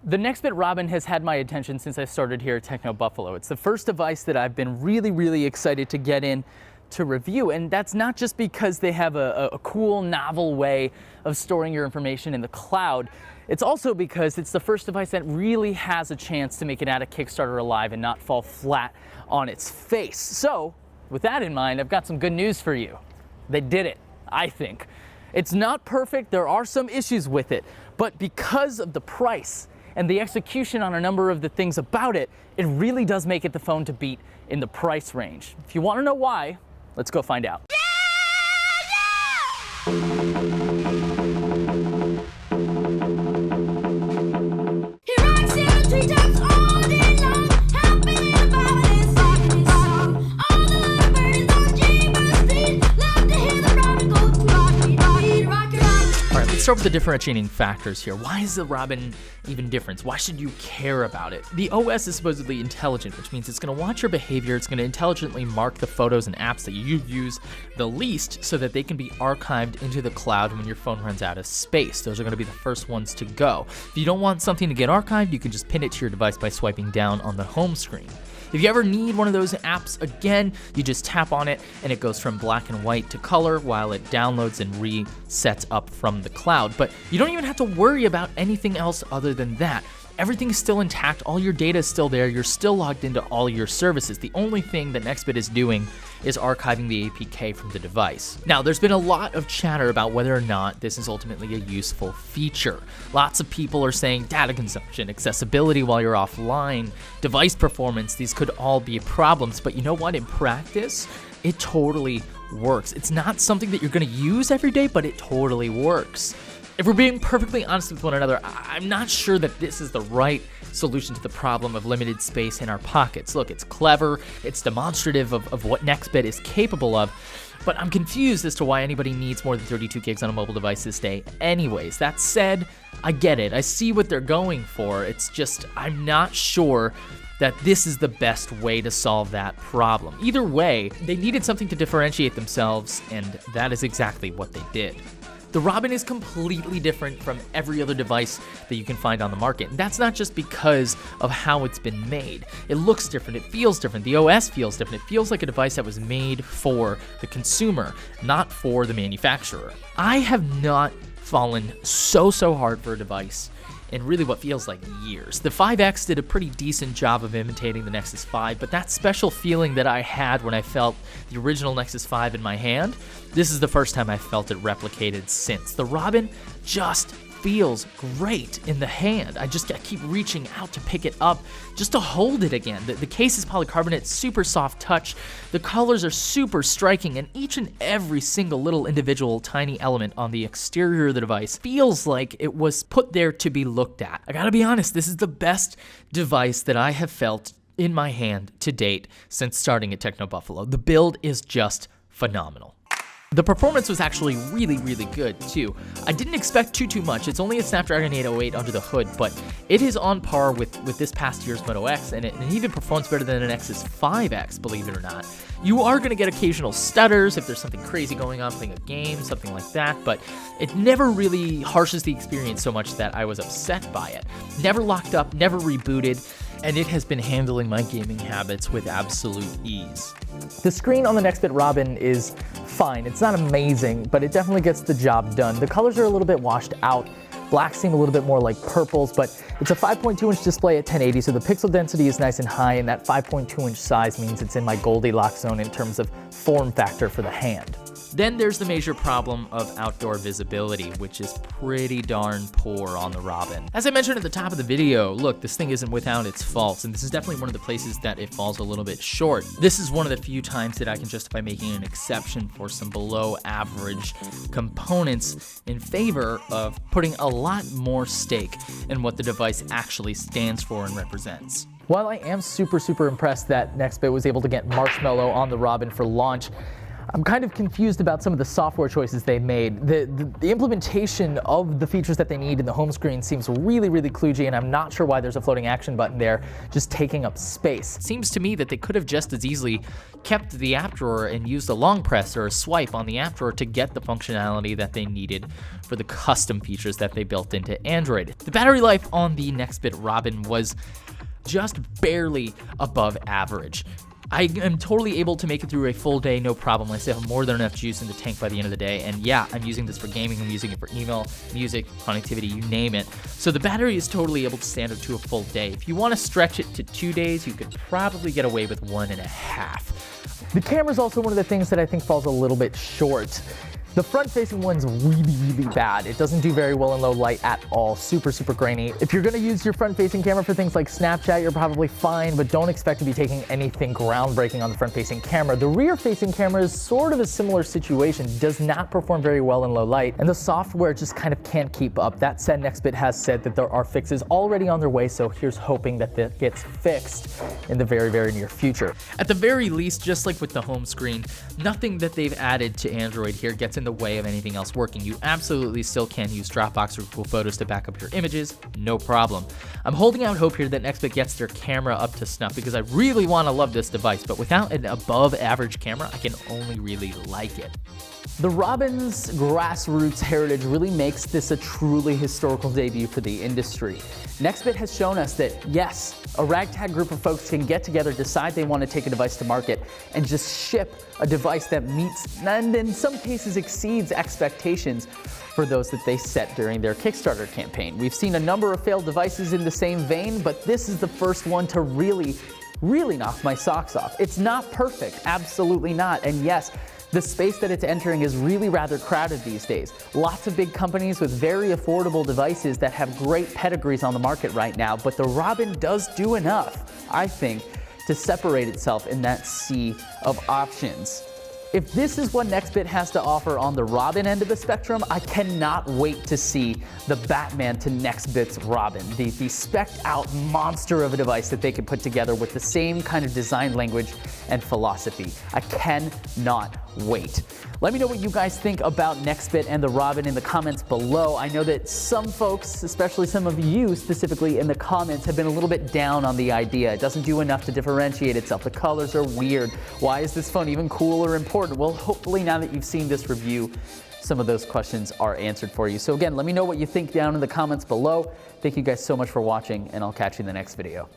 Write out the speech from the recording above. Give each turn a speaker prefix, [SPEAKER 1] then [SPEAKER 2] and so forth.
[SPEAKER 1] The Nextbit Robin has had my attention since I started here at Techno Buffalo. It's the first device that I've been really excited to get in to review, and that's not just because they have a cool, novel way of storing your information in the cloud. It's also because it's the first device that really has a chance to make it out of Kickstarter alive and not fall flat on its face. So, with that in mind, I've got some good news for you. They did it, I think. It's not perfect, there are some issues with it, but because of the price and the execution on a number of the things about it, it really does make it the phone to beat in the price range. If you want to know why, let's go find out. Let's start with the differentiating factors here. Why is the Robin even different? Why should you care about it? The OS is supposedly intelligent, which means it's going to watch your behavior. It's going to intelligently mark the photos and apps that you use the least so that they can be archived into the cloud when your phone runs out of space. Those are going to be the first ones to go. If you don't want something to get archived, you can just pin it to your device by swiping down on the home screen. If you ever need one of those apps again, you just tap on it and it goes from black and white to color while it downloads and resets up from the cloud. But you don't even have to worry about anything else other than that. Everything is still intact, all your data is still there, you're still logged into all your services. The only thing that Nextbit is doing is archiving the APK from the device. Now, there's been a lot of chatter about whether or not this is ultimately a useful feature. Lots of people are saying data consumption, accessibility while you're offline, device performance, these could all be problems, but you know what? In practice, it totally works. It's not something that you're gonna use every day, but it totally works. If we're being perfectly honest with one another, I'm not sure that this is the right solution to the problem of limited space in our pockets. Look, it's clever, it's demonstrative of what Nextbit is capable of, but I'm confused as to why anybody needs more than 32 gigs on a mobile device this day anyways. That said, I get it. I see what they're going for. It's just, I'm not sure that this is the best way to solve that problem. Either way, they needed something to differentiate themselves, and that is exactly what they did. The Robin is completely different from every other device that you can find on the market. And that's not just because of how it's been made. It looks different, it feels different, the OS feels different. It feels like a device that was made for the consumer, not for the manufacturer. I have not fallen so hard for a device in really what feels like years. The 5X did a pretty decent job of imitating the Nexus 5, but that special feeling that I had when I felt the original Nexus 5 in my hand, this is the first time I felt it replicated since. The Robin just feels great in the hand. I keep reaching out to pick it up, just to hold it again. The case is polycarbonate, super soft touch. The colors are super striking, and each and every single little individual tiny element on the exterior of the device feels like it was put there to be looked at. I gotta be honest, this is the best device that I have felt in my hand to date since starting at Techno Buffalo. The build is just phenomenal. The performance was actually really good too. I didn't expect too much. It's only a Snapdragon 808 under the hood, but it is on par with this past year's Moto X, and it even performs better than an Nexus 5X, believe it or not. You are gonna get occasional stutters if there's something crazy going on, playing a game, something like that, but it never really harshes the experience so much that I was upset by it. Never locked up, never rebooted, and it has been handling my gaming habits with absolute ease. The screen on the Nextbit Robin is fine. It's not amazing, but it definitely gets the job done. The colors are a little bit washed out. Blacks seem a little bit more like purples, but it's a 5.2-inch display at 1080, so the pixel density is nice and high, and that 5.2-inch size means it's in my Goldilocks zone in terms of form factor for the hand. Then there's the major problem of outdoor visibility, which is pretty darn poor on the Robin. As I mentioned at the top of the video, look, this thing isn't without its faults, and this is definitely one of the places that it falls a little bit short. This is one of the few times that I can justify making an exception for some below average components in favor of putting a lot more stake in what the device actually stands for and represents. While I am super impressed that Nextbit was able to get Marshmallow on the Robin for launch, I'm kind of confused about some of the software choices they made. The implementation of the features that they need in the home screen seems really kludgy, and I'm not sure why there's a floating action button there just taking up space. It seems to me that they could have just as easily kept the app drawer and used a long press or a swipe on the app drawer to get the functionality that they needed for the custom features that they built into Android. The battery life on the Nextbit Robin was just barely above average. I am totally able to make it through a full day, no problem. I still have more than enough juice in the tank by the end of the day. And yeah, I'm using this for gaming, I'm using it for email, music, connectivity, you name it. So the battery is totally able to stand up to a full day. If you want to stretch it to 2 days, you could probably get away with 1.5. The camera is also one of the things that I think falls a little bit short. The front-facing one's really bad. It doesn't do very well in low light at all. Super grainy. If you're gonna use your front-facing camera for things like Snapchat, you're probably fine, but don't expect to be taking anything groundbreaking on the front-facing camera. The rear-facing camera is sort of a similar situation. Does not perform very well in low light, and the software just kind of can't keep up. That said, Nextbit has said that there are fixes already on their way, so here's hoping that that gets fixed in the very near future. At the very least, just like with the home screen, nothing that they've added to Android here gets in the way of anything else working. You absolutely still can use Dropbox or Google Photos to back up your images, no problem. I'm holding out hope here that Nextbit gets their camera up to snuff because I really want to love this device, but without an above average camera, I can only really like it. The Robin's grassroots heritage really makes this a truly historical debut for the industry. Nextbit has shown us that, yes, a ragtag group of folks can get together, decide they want to take a device to market, and just ship a device that meets, and in some cases exceeds, expectations for those that they set during their Kickstarter campaign. We've seen a number of failed devices in the same vein, but this is the first one to really knock my socks off. It's not perfect, absolutely not, and yes, the space that it's entering is really rather crowded these days. Lots of big companies with very affordable devices that have great pedigrees on the market right now, but the Robin does do enough, I think, to separate itself in that sea of options. If this is what Nextbit has to offer on the Robin end of the spectrum, I cannot wait to see the Batman to Nextbit's Robin, the spec'd out monster of a device that they can put together with the same kind of design language and philosophy. I cannot wait. Let me know what you guys think about Nextbit and the Robin in the comments below. I know that some folks, especially some of you specifically in the comments, have been a little bit down on the idea. It doesn't do enough to differentiate itself. The colors are weird. Why is this phone even cool or important? Well, hopefully now that you've seen this review, some of those questions are answered for you. So again, let me know what you think down in the comments below. Thank you guys so much for watching, and I'll catch you in the next video.